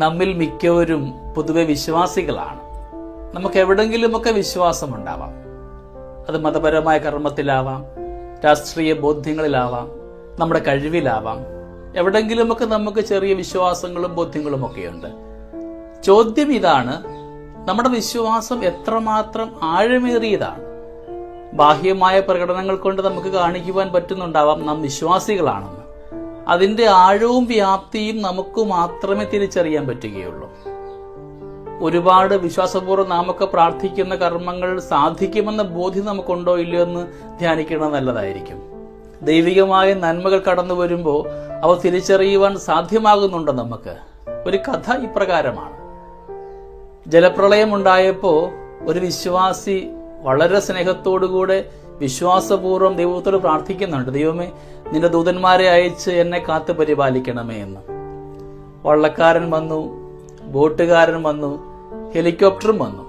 നമ്മിൽ മിക്കവരും പൊതുവെ വിശ്വാസികളാണ്. നമുക്ക് എവിടെങ്കിലുമൊക്കെ വിശ്വാസമുണ്ടാവാം. അത് മതപരമായ കർമ്മത്തിലാവാം, രാഷ്ട്രീയ ബോധ്യങ്ങളിലാവാം, നമ്മുടെ കഴിവിലാവാം. എവിടെങ്കിലുമൊക്കെ നമുക്ക് ചെറിയ വിശ്വാസങ്ങളും ബോധ്യങ്ങളും ഒക്കെയുണ്ട്. ചോദ്യം ഇതാണ്, നമ്മുടെ വിശ്വാസം എത്രമാത്രം ആഴമേറിയതാണ്? ബാഹ്യമായ പ്രകടനങ്ങൾ കൊണ്ട് നമുക്ക് കാണിക്കുവാൻ പറ്റുന്നുണ്ടാവാം നാം വിശ്വാസികളാണെന്ന്. അതിന്റെ ആഴവും വ്യാപ്തിയും നമുക്ക് മാത്രമേ തിരിച്ചറിയാൻ പറ്റുകയുള്ളൂ. ഒരുപാട് വിശ്വാസപൂർവ്വം നാമൊക്കെ പ്രാർത്ഥിക്കുന്ന കർമ്മങ്ങൾ സാധിക്കുമെന്ന ബോധ്യം നമുക്കുണ്ടോ ഇല്ലയോ എന്ന് ധ്യാനിക്കുന്നത് നല്ലതായിരിക്കും. ദൈവികമായ നന്മകൾ കടന്നു വരുമ്പോൾ അവ തിരിച്ചറിയുവാൻ സാധ്യമാകുന്നുണ്ടോ നമുക്ക്? ഒരു കഥ ഇപ്രകാരമാണ്. ജലപ്രളയം ഉണ്ടായപ്പോൾ ഒരു വിശ്വാസി വളരെ സ്നേഹത്തോടുകൂടെ വിശ്വാസപൂർവ്വം ദൈവത്തോട് പ്രാർത്ഥിക്കുന്നുണ്ട്, ദൈവമേ നിന്റെ ദൂതന്മാരെ അയച്ച് എന്നെ കാത്തു പരിപാലിക്കണമേ എന്ന്. വള്ളക്കാരൻ വന്നു, ബോട്ടുകാരൻ വന്നു, ഹെലികോപ്റ്ററും വന്നു.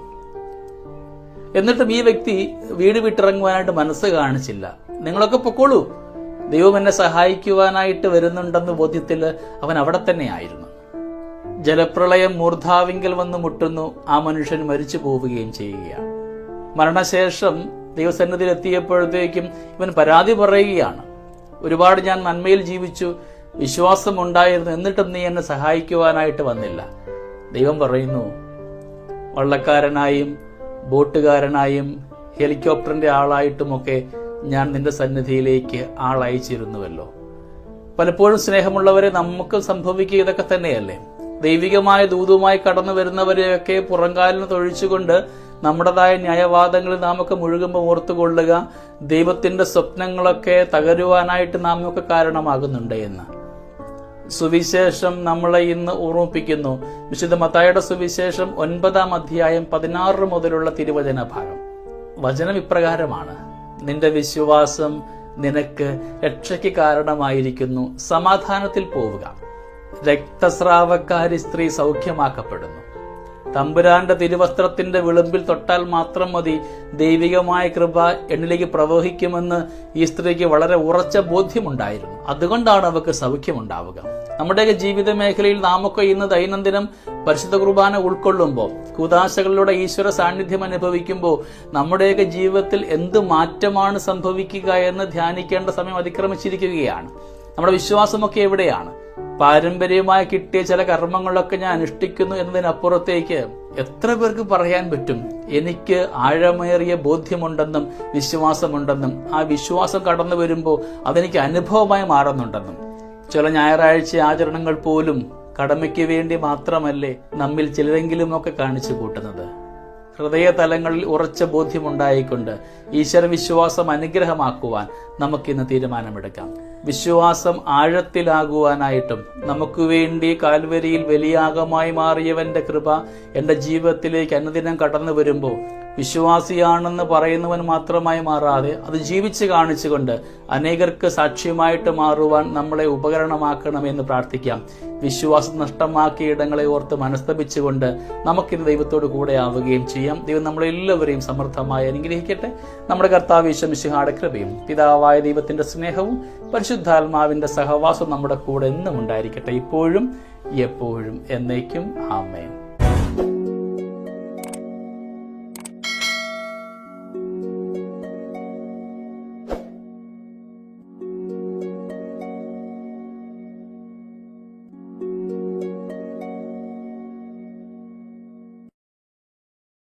എന്നിട്ടും ഈ വ്യക്തി വീട് വിട്ടിറങ്ങുവാനായിട്ട് മനസ്സ് കാണിച്ചില്ല. നിങ്ങളൊക്കെ പൊക്കോളൂ, ദൈവം എന്നെ സഹായിക്കുവാനായിട്ട് വരുന്നുണ്ടെന്ന ബോധ്യത്തിൽ അവൻ അവിടെ തന്നെയായിരുന്നു. ജലപ്രളയം മൂർധാവിങ്കൽ വന്ന് മുട്ടുന്നു. ആ മനുഷ്യൻ മരിച്ചു പോവുകയും ചെയ്യുകയാണ്. മരണശേഷം ദൈവസന്നിധിയിൽ എത്തിയപ്പോഴത്തേക്കും ഇവൻ പരാതി പറയുകയാണ്, ഒരുപാട് ഞാൻ നന്മയിൽ ജീവിച്ചു, വിശ്വാസമുണ്ടായിരുന്നു, എന്നിട്ടും നീ എന്നെ സഹായിക്കുവാനായിട്ട് വന്നില്ല. ദൈവം പറയുന്നു, വള്ളക്കാരനായും ബോട്ടുകാരനായും ഹെലികോപ്റ്ററിന്റെ ആളായിട്ടുമൊക്കെ ഞാൻ നിന്റെ സന്നിധിയിലേക്ക് ആളയച്ചിരുന്നുവല്ലോ. പലപ്പോഴും സ്നേഹമുള്ളവരെ നമുക്ക് സംഭവിക്കുക ഇതൊക്കെ തന്നെയല്ലേ? ദൈവികമായ ദൂതുമായി കടന്നു വരുന്നവരെയൊക്കെ പുറംകാലിന് തൊഴിച്ചുകൊണ്ട് നമ്മുടേതായ ന്യായവാദങ്ങളിൽ നാമൊക്കെ മുഴുകുമ്പോൾ ഓർത്തുകൊള്ളുക, ദൈവത്തിന്റെ സ്വപ്നങ്ങളൊക്കെ തകരുവാനായിട്ട് നാമൊക്കെ കാരണമാകുന്നുണ്ട് എന്ന്. സുവിശേഷം നമ്മളെ ഇന്ന് ഓർമ്മിപ്പിക്കുന്നു. വിശുദ്ധ മത്തായിയുടെ സുവിശേഷം 9-ാം അധ്യായം 16 മുതലുള്ള തിരുവചന ഭാഗം. വചനം ഇപ്രകാരമാണ്: നിന്റെ വിശ്വാസം നിനക്ക് രക്ഷയ്ക്ക് കാരണമായിരിക്കുന്നു, സമാധാനത്തിൽ പോവുക. രക്തസ്രാവക്കാരി സ്ത്രീ സൗഖ്യമാക്കപ്പെടുന്നു. തമ്പുരാന്റെ തിരുവസ്ത്രത്തിന്റെ വിളുമ്പിൽ തൊട്ടാൽ മാത്രം മതി, ദൈവികമായ കൃപ എന്നിലേക്ക് പ്രവഹിക്കുമെന്ന് ഈ സ്ത്രീക്ക് വളരെ ഉറച്ച ബോധ്യമുണ്ടായിരുന്നു. അതുകൊണ്ടാണ് അവർക്ക് സൗഖ്യമുണ്ടാവുക. നമ്മുടെയൊക്കെ ജീവിത മേഖലയിൽ നാമൊക്കെ ഇന്ന് ദൈനംദിനം പരിശുദ്ധ കുർബാന ഉൾക്കൊള്ളുമ്പോൾ, കൂദാശകളിലൂടെ ഈശ്വര സാന്നിധ്യം അനുഭവിക്കുമ്പോൾ നമ്മുടെയൊക്കെ ജീവിതത്തിൽ എന്ത് മാറ്റമാണ് സംഭവിക്കുക എന്ന് ധ്യാനിക്കേണ്ട സമയം അതിക്രമിച്ചിരിക്കുകയാണ്. നമ്മുടെ വിശ്വാസമൊക്കെ എവിടെയാണ്? പാരമ്പര്യമായി കിട്ടിയ ചില കർമ്മങ്ങളൊക്കെ ഞാൻ അനുഷ്ഠിക്കുന്നു എന്നതിനപ്പുറത്തേക്ക് എത്ര പേർക്ക് പറയാൻ പറ്റും, എനിക്ക് ആഴമേറിയ ബോധ്യമുണ്ടെന്നും വിശ്വാസമുണ്ടെന്നും ആ വിശ്വാസം കടന്നു വരുമ്പോൾ അതെനിക്ക് അനുഭവമായി മാറുന്നുണ്ടെന്നും. ചില ഞായറാഴ്ച ആചരണങ്ങൾ പോലും കടമയ്ക്ക് വേണ്ടി മാത്രമല്ലേ നമ്മിൽ ചിലരെങ്കിലുമൊക്കെ കാണിച്ചു കൂട്ടുന്നത്. ഹൃദയതലങ്ങളിൽ ഉറച്ച ബോധ്യമുണ്ടായിക്കൊണ്ട് ഈശ്വരവിശ്വാസം അനുഗ്രഹമാക്കുവാൻ നമുക്കിന്ന് തീരുമാനമെടുക്കാം. വിശ്വാസം ആഴത്തിലാകുവാനായിട്ടും നമുക്ക് വേണ്ടി കാൽവരിയിൽ ബലിയാഗമായി മാറിയവന്റെ കൃപ എന്റെ ജീവിതത്തിലേക്ക് അനുദിനം കടന്നു വരുമ്പോൾ വിശ്വാസിയാണെന്ന് പറയുന്നവൻ മാത്രമായി മാറാതെ അത് ജീവിച്ച് കാണിച്ചുകൊണ്ട് അനേകർക്ക് സാക്ഷ്യമായിട്ട് മാറുവാൻ നമ്മളെ ഉപകരണമാക്കണമെന്ന് പ്രാർത്ഥിക്കാം. വിശ്വാസം നഷ്ടമാക്കിയ ഇടങ്ങളെ ഓർത്ത് മനസ്തപിച്ചുകൊണ്ട് നമുക്കിന്ന് ദൈവത്തോട് കൂടെ ആവുകയും ചെയ്യാം. ദൈവം നമ്മളെല്ലാവരെയും സമൃദ്ധമായി അനുഗ്രഹിക്കട്ടെ. നമ്മുടെ കർത്താവ് ഈശോ മിശിഹായുടെ കൃപയും പിതാവായ ദൈവത്തിന്റെ സ്നേഹവും പരിശുദ്ധാത്മാവിന്റെ സഹവാസവും നമ്മുടെ കൂടെ എന്നും ഉണ്ടായിരിക്കട്ടെ, ഇപ്പോഴും എപ്പോഴും എന്നേക്കും. ആമേൻ.